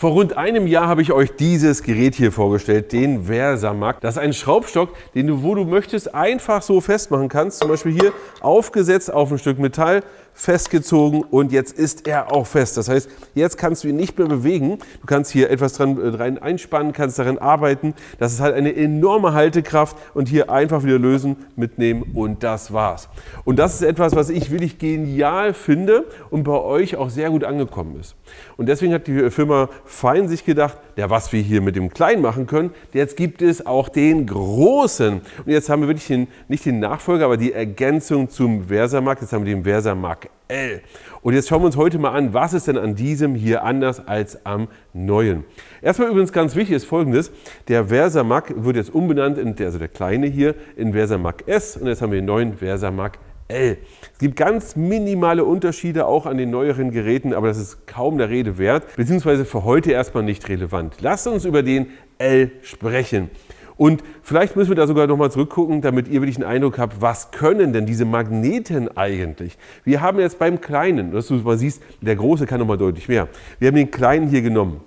Vor rund einem Jahr habe ich euch dieses Gerät hier vorgestellt, den Versamak. Das ist ein Schraubstock, den du, wo du möchtest, einfach so festmachen kannst. Zum Beispiel hier aufgesetzt auf ein Stück Metall, festgezogen und jetzt ist er auch fest. Das heißt, jetzt kannst du ihn nicht mehr bewegen. Du kannst hier etwas rein einspannen, kannst daran arbeiten. Das ist halt eine enorme Haltekraft und hier einfach wieder lösen, mitnehmen und das war's. Und das ist etwas, was ich wirklich genial finde und bei euch auch sehr gut angekommen ist. Und deswegen hat die Firma Fein sich gedacht, ja, was wir hier mit dem Kleinen machen können, jetzt gibt es auch den Großen. Und jetzt haben wir wirklich nicht den Nachfolger, aber die Ergänzung zum Versamak. Jetzt haben wir den Versamak L. Und jetzt schauen wir uns heute mal an, was ist denn an diesem hier anders als am neuen. Erstmal übrigens ganz wichtig ist Folgendes, der Versamak wird jetzt umbenannt, also der Kleine hier, in Versamak S und jetzt haben wir den neuen Versamak L. Es gibt ganz minimale Unterschiede auch an den neueren Geräten, aber das ist kaum der Rede wert, beziehungsweise für heute erstmal nicht relevant. Lasst uns über den L sprechen. Und vielleicht müssen wir da sogar nochmal zurückgucken, damit ihr wirklich einen Eindruck habt, was können denn diese Magneten eigentlich? Wir haben jetzt beim Kleinen, dass du mal siehst, der Große kann nochmal deutlich mehr. Wir haben den Kleinen hier genommen.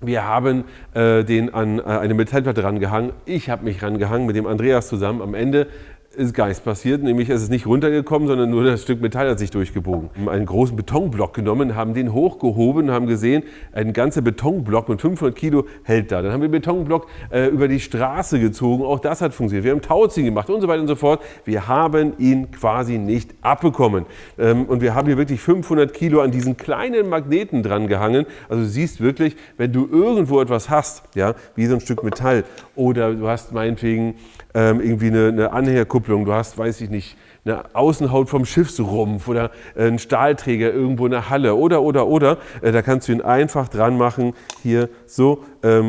Wir haben den an eine Metallplatte rangehangen. Ich habe mich rangehangen mit dem Andreas zusammen. Am Ende ist gar nichts passiert, nämlich es ist nicht runtergekommen, sondern nur das Stück Metall hat sich durchgebogen. Wir haben einen großen Betonblock genommen, haben den hochgehoben, haben gesehen, ein ganzer Betonblock mit 500 Kilo hält da. Dann haben wir den Betonblock über die Straße gezogen, auch das hat funktioniert. Wir haben Tauziehen gemacht und so weiter und so fort. Wir haben ihn quasi nicht abbekommen. Und wir haben hier wirklich 500 Kilo an diesen kleinen Magneten dran gehangen. Also du siehst wirklich, wenn du irgendwo etwas hast, ja, wie so ein Stück Metall oder du hast meinetwegen irgendwie eine Anhängerkupplung, du hast, weiß ich nicht, eine Außenhaut vom Schiffsrumpf oder einen Stahlträger irgendwo in der Halle oder, da kannst du ihn einfach dran machen, hier so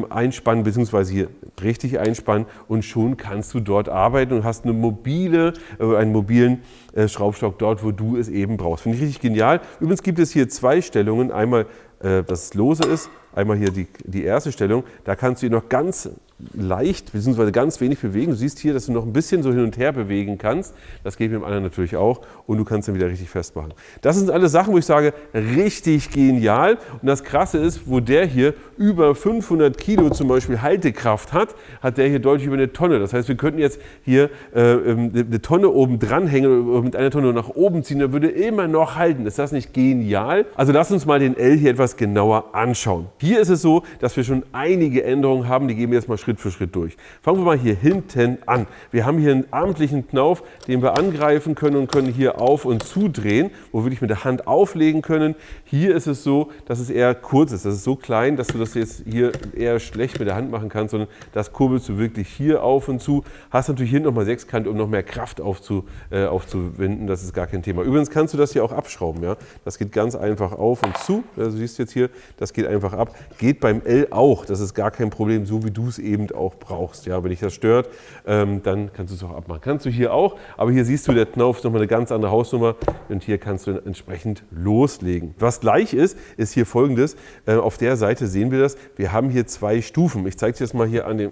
einspannen, beziehungsweise hier richtig einspannen und schon kannst du dort arbeiten und hast einen mobilen Schraubstock dort, wo du es eben brauchst. Finde ich richtig genial. Übrigens gibt es hier zwei Stellungen, einmal, dass es lose ist, einmal hier die erste Stellung, da kannst du ihn noch ganz leicht bzw. ganz wenig bewegen. Du siehst hier, dass du noch ein bisschen so hin und her bewegen kannst. Das geht mit dem anderen natürlich auch und du kannst ihn wieder richtig festmachen. Das sind alles Sachen, wo ich sage, richtig genial. Und das Krasse ist, wo der hier über 500 Kilo zum Beispiel Haltekraft hat, hat der hier deutlich über eine Tonne. Das heißt, wir könnten jetzt hier eine Tonne oben dranhängen oder mit einer Tonne nach oben ziehen, der würde immer noch halten. Ist das nicht genial? Also lass uns mal den L hier etwas genauer anschauen. Hier ist es so, dass wir schon einige Änderungen haben, die gehen wir jetzt mal Schritt für Schritt durch. Fangen wir mal hier hinten an. Wir haben hier einen amtlichen Knauf, den wir angreifen können und können hier auf- und zudrehen, wo wir wirklich mit der Hand auflegen können. Hier ist es so, dass es eher kurz ist. Das ist so klein, dass du das jetzt hier eher schlecht mit der Hand machen kannst, sondern das kurbelst du wirklich hier auf und zu. Hast natürlich hier nochmal Sechskant, um noch mehr Kraft aufzuwenden. Das ist gar kein Thema. Übrigens kannst du das hier auch abschrauben. Ja? Das geht ganz einfach auf und zu. Also du siehst jetzt hier, das geht einfach ab. Geht beim L auch. Das ist gar kein Problem, so wie du es eben auch brauchst. Ja, wenn dich das stört, dann kannst du es auch abmachen. Kannst du hier auch, aber hier siehst du, der Knauf ist nochmal eine ganz andere Hausnummer und hier kannst du entsprechend loslegen. Was gleich ist hier Folgendes. Auf der Seite sehen wir das. Wir haben hier zwei Stufen. Ich zeige es jetzt mal hier an dem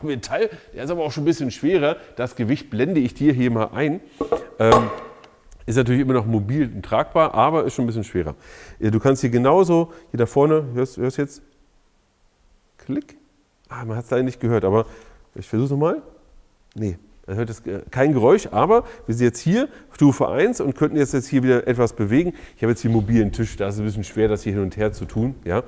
Metall. Der ist aber auch schon ein bisschen schwerer. Das Gewicht blende ich dir hier mal ein. Ist natürlich immer noch mobil und tragbar, aber ist schon ein bisschen schwerer. Du kannst hier genauso, hier da vorne, hörst du jetzt? Klick. Man hat es leider nicht gehört, aber ich versuche es nochmal. Nee, man hört kein Geräusch, aber wir sind jetzt hier, Stufe 1 und könnten jetzt hier wieder etwas bewegen. Ich habe jetzt hier einen mobilen Tisch, da ist es ein bisschen schwer, das hier hin und her zu tun. Ja?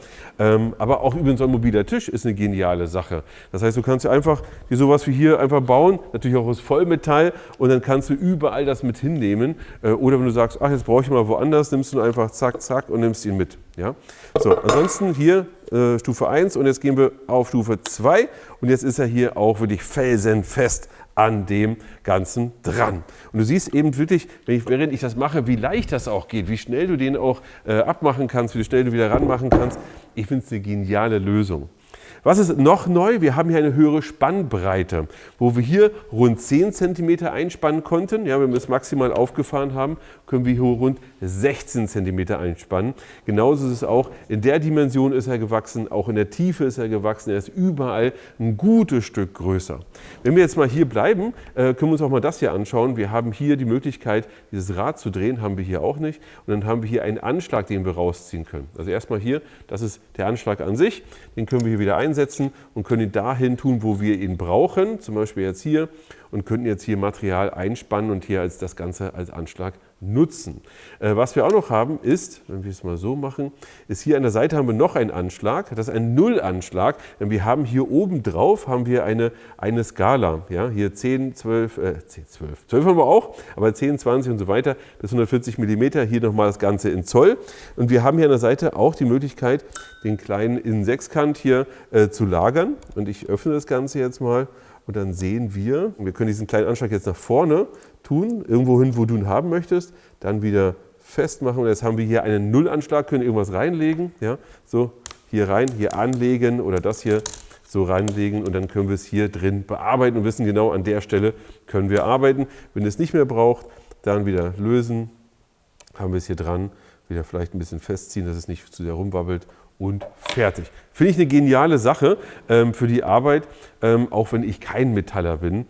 Aber auch übrigens so ein mobiler Tisch ist eine geniale Sache. Das heißt, du kannst einfach dir sowas wie hier einfach bauen, natürlich auch aus Vollmetall und dann kannst du überall das mit hinnehmen. Oder wenn du sagst, ach, jetzt brauche ich mal woanders, nimmst du einfach zack, zack und nimmst ihn mit. Ja? So, ansonsten hier Stufe 1 und jetzt gehen wir auf Stufe 2 und jetzt ist er hier auch wirklich felsenfest an dem Ganzen dran. Und du siehst eben wirklich, während ich das mache, wie leicht das auch geht, wie schnell du den auch abmachen kannst, wie schnell du wieder ranmachen kannst. Ich finde es eine geniale Lösung. Was ist noch neu? Wir haben hier eine höhere Spannbreite, wo wir hier rund 10 cm einspannen konnten. Ja, wenn wir es maximal aufgefahren haben, können wir hier rund 16 cm einspannen. Genauso ist es auch, in der Dimension ist er gewachsen, auch in der Tiefe ist er gewachsen. Er ist überall ein gutes Stück größer. Wenn wir jetzt mal hier bleiben, können wir uns auch mal das hier anschauen. Wir haben hier die Möglichkeit, dieses Rad zu drehen, haben wir hier auch nicht. Und dann haben wir hier einen Anschlag, den wir rausziehen können. Also erstmal hier, das ist der Anschlag an sich. Den können wir hier wieder einsetzen und können ihn dahin tun, wo wir ihn brauchen. Zum Beispiel jetzt hier und könnten jetzt hier Material einspannen und hier das Ganze als Anschlag nutzen. Was wir auch noch haben ist, wenn wir es mal so machen, ist hier an der Seite haben wir noch einen Anschlag, das ist ein Nullanschlag, denn wir haben hier oben drauf haben wir eine Skala, ja, hier 10, 12 haben wir auch, aber 10, 20 und so weiter bis 140 mm, hier nochmal das Ganze in Zoll und wir haben hier an der Seite auch die Möglichkeit, den kleinen Innensechskant hier zu lagern und ich öffne das Ganze jetzt mal. Und dann sehen wir können diesen kleinen Anschlag jetzt nach vorne tun, irgendwo hin, wo du ihn haben möchtest, dann wieder festmachen. Und jetzt haben wir hier einen Nullanschlag, können irgendwas reinlegen, ja, so hier rein, hier anlegen oder das hier so reinlegen und dann können wir es hier drin bearbeiten und wissen genau, an der Stelle können wir arbeiten. Wenn es nicht mehr braucht, dann wieder lösen, haben wir es hier dran, wieder vielleicht ein bisschen festziehen, dass es nicht zu sehr rumwabbelt. Und fertig. Finde ich eine geniale Sache für die Arbeit, auch wenn ich kein Metaller bin.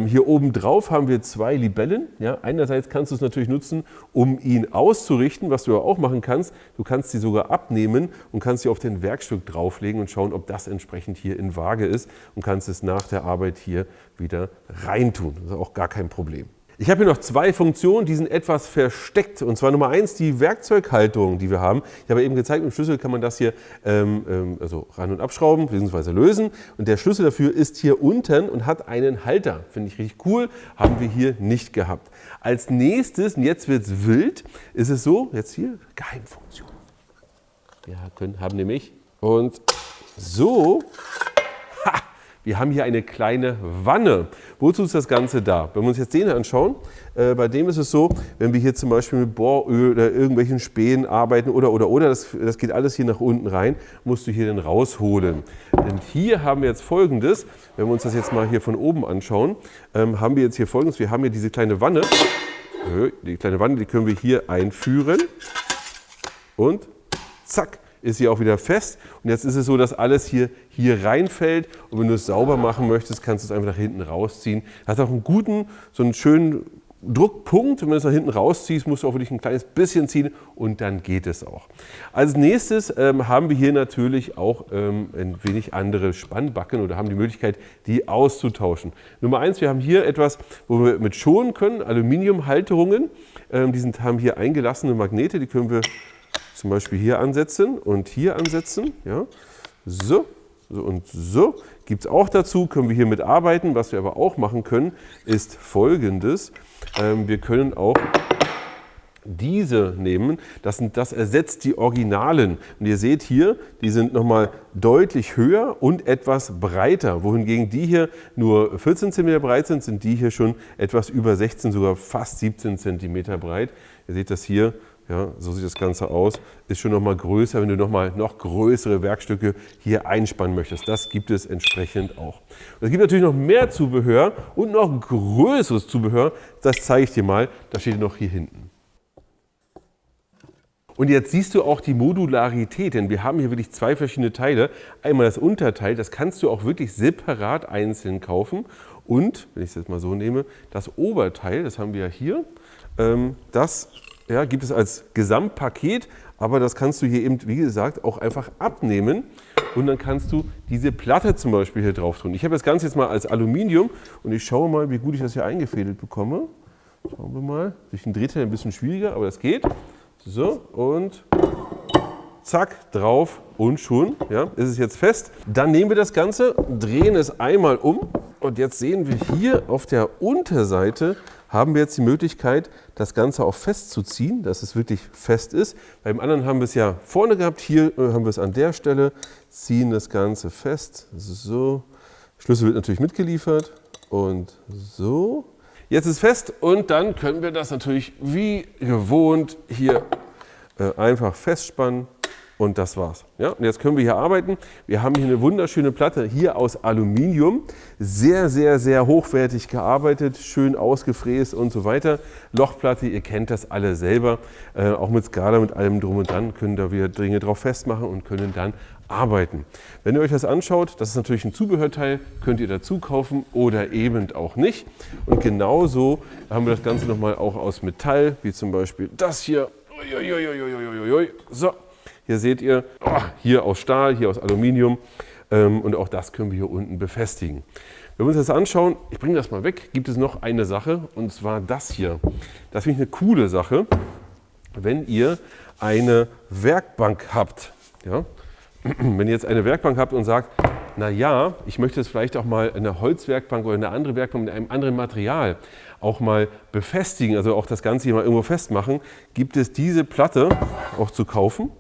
Hier oben drauf haben wir zwei Libellen. Ja, einerseits kannst du es natürlich nutzen, um ihn auszurichten, was du auch machen kannst. Du kannst sie sogar abnehmen und kannst sie auf dein Werkstück drauflegen und schauen, ob das entsprechend hier in Waage ist und kannst es nach der Arbeit hier wieder reintun. Das ist auch gar kein Problem. Ich habe hier noch zwei Funktionen, die sind etwas versteckt. Und zwar Nummer 1, die Werkzeughalterung, die wir haben. Ich habe eben gezeigt, mit dem Schlüssel kann man das hier also ran- und abschrauben bzw. lösen. Und der Schlüssel dafür ist hier unten und hat einen Halter. Finde ich richtig cool, haben wir hier nicht gehabt. Als nächstes, und jetzt wird es wild, ist es so, jetzt hier, Geheimfunktion. Wir haben nämlich, und so, wir haben hier eine kleine Wanne. Wozu ist das Ganze da? Wenn wir uns jetzt den anschauen, bei dem ist es so, wenn wir hier zum Beispiel mit Bohröl oder irgendwelchen Spänen arbeiten oder, das geht alles hier nach unten rein, musst du hier dann rausholen. Und hier haben wir jetzt Folgendes, wenn wir uns das jetzt mal hier von oben anschauen, haben wir jetzt hier Folgendes, wir haben hier diese kleine Wanne, die können wir hier einführen und zack, ist sie auch wieder fest. Und jetzt ist es so, dass alles hier reinfällt. Und wenn du es sauber machen möchtest, kannst du es einfach nach hinten rausziehen. Hat auch einen guten, so einen schönen Druckpunkt. Und wenn du es nach hinten rausziehst, musst du auch wirklich ein kleines bisschen ziehen und dann geht es auch. Als nächstes haben wir hier natürlich auch ein wenig andere Spannbacken oder haben die Möglichkeit, die auszutauschen. Nummer 1, wir haben hier etwas, wo wir mit schonen können, Aluminiumhalterungen. Haben hier eingelassene Magnete, die können wir zum Beispiel hier ansetzen und hier ansetzen. Ja. So und so. Gibt es auch dazu, können wir hier mit arbeiten. Was wir aber auch machen können, ist Folgendes. Wir können auch diese nehmen, das ersetzt die Originalen. Und ihr seht hier, die sind nochmal deutlich höher und etwas breiter. Wohingegen die hier nur 14 cm breit sind, sind die hier schon etwas über 16, sogar fast 17 cm breit. Ihr seht das hier. Ja, so sieht das Ganze aus. Ist schon noch mal größer, wenn du noch größere Werkstücke hier einspannen möchtest. Das gibt es entsprechend auch. Und es gibt natürlich noch mehr Zubehör und noch größeres Zubehör. Das zeige ich dir mal. Das steht noch hier hinten. Und jetzt siehst du auch die Modularität, denn wir haben hier wirklich zwei verschiedene Teile. Einmal das Unterteil, das kannst du auch wirklich separat einzeln kaufen. Und, wenn ich es jetzt mal so nehme, das Oberteil, das haben wir ja hier, das gibt es als Gesamtpaket, aber das kannst du hier eben, wie gesagt, auch einfach abnehmen und dann kannst du diese Platte zum Beispiel hier drauf tun. Ich habe das Ganze jetzt mal als Aluminium und ich schaue mal, wie gut ich das hier eingefädelt bekomme. Schauen wir mal. Durch den Drehteil ein bisschen schwieriger, aber das geht. So und zack, drauf und schon ist es jetzt fest. Dann nehmen wir das Ganze, drehen es einmal um und jetzt sehen wir hier auf der Unterseite haben wir jetzt die Möglichkeit, das Ganze auch festzuziehen, dass es wirklich fest ist. Beim anderen haben wir es ja vorne gehabt, hier haben wir es an der Stelle, ziehen das Ganze fest, so. Schlüssel wird natürlich mitgeliefert und so. Jetzt ist es fest und dann können wir das natürlich wie gewohnt hier einfach festspannen und das war's. Ja, und jetzt können wir hier arbeiten. Wir haben hier eine wunderschöne Platte, hier aus Aluminium. Sehr, sehr, sehr hochwertig gearbeitet, schön ausgefräst und so weiter. Lochplatte, ihr kennt das alle selber. Auch mit Skala, mit allem drum und dran, können da wieder Dinge drauf festmachen und können dann arbeiten. Wenn ihr euch das anschaut, das ist natürlich ein Zubehörteil, könnt ihr dazu kaufen oder eben auch nicht. Und genauso haben wir das Ganze nochmal auch aus Metall, wie zum Beispiel das hier. So, hier seht ihr, hier aus Stahl, hier aus Aluminium und auch das können wir hier unten befestigen. Wenn wir uns das anschauen, ich bringe das mal weg, gibt es noch eine Sache und zwar das hier. Das finde ich eine coole Sache, wenn ihr eine Werkbank habt. Ja? Wenn ihr jetzt eine Werkbank habt und sagt, na ja, ich möchte es vielleicht auch mal eine Holzwerkbank oder eine andere Werkbank mit einem anderen Material auch mal befestigen, also auch das Ganze hier mal irgendwo festmachen, gibt es diese Platte auch zu kaufen.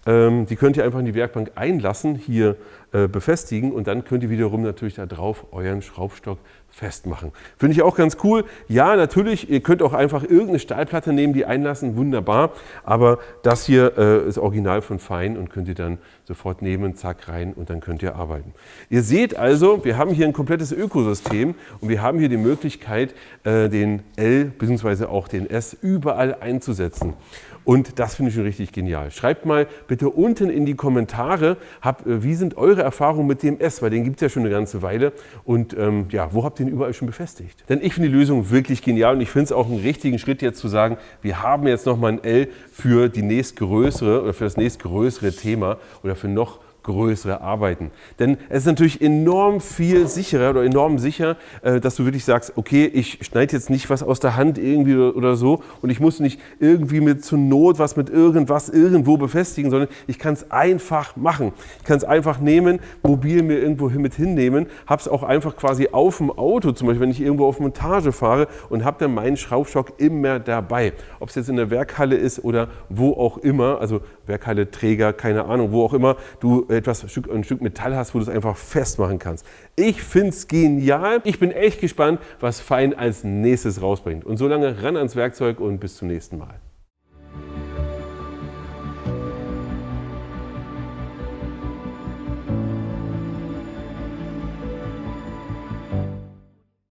Die könnt ihr einfach in die Werkbank einlassen, hier befestigen und dann könnt ihr wiederum natürlich da drauf euren Schraubstock festmachen. Finde ich auch ganz cool. Ja, natürlich, ihr könnt auch einfach irgendeine Stahlplatte nehmen, die einlassen, wunderbar. Aber das hier ist original von Fein und könnt ihr dann sofort nehmen, zack, rein und dann könnt ihr arbeiten. Ihr seht also, wir haben hier ein komplettes Ökosystem und wir haben hier die Möglichkeit, den L bzw. auch den S überall einzusetzen. Und das finde ich schon richtig genial. Schreibt mal bitte unten in die Kommentare, wie sind eure Erfahrungen mit dem S, weil den gibt es ja schon eine ganze Weile. Und ja, wo habt ihr ihn überall schon befestigt? Denn ich finde die Lösung wirklich genial und ich finde es auch einen richtigen Schritt jetzt zu sagen, wir haben jetzt nochmal ein L für die nächstgrößere oder für das nächstgrößere Thema oder für noch größere Arbeiten. Denn es ist natürlich enorm viel sicherer oder enorm sicher, dass du wirklich sagst, okay, ich schneide jetzt nicht was aus der Hand irgendwie oder so und ich muss nicht irgendwie mit zur Not was mit irgendwas irgendwo befestigen, sondern ich kann es einfach machen. Ich kann es einfach nehmen, mobil mir irgendwo mit hinnehmen, habe es auch einfach quasi auf dem Auto, zum Beispiel wenn ich irgendwo auf Montage fahre und habe dann meinen Schraubstock immer dabei. Ob es jetzt in der Werkhalle ist oder wo auch immer, also Werkhalle, Träger, keine Ahnung, wo auch immer du ein Stück Metall hast, wo du es einfach festmachen kannst. Ich finde es genial. Ich bin echt gespannt, was Fein als nächstes rausbringt. Und so lange ran ans Werkzeug und bis zum nächsten Mal.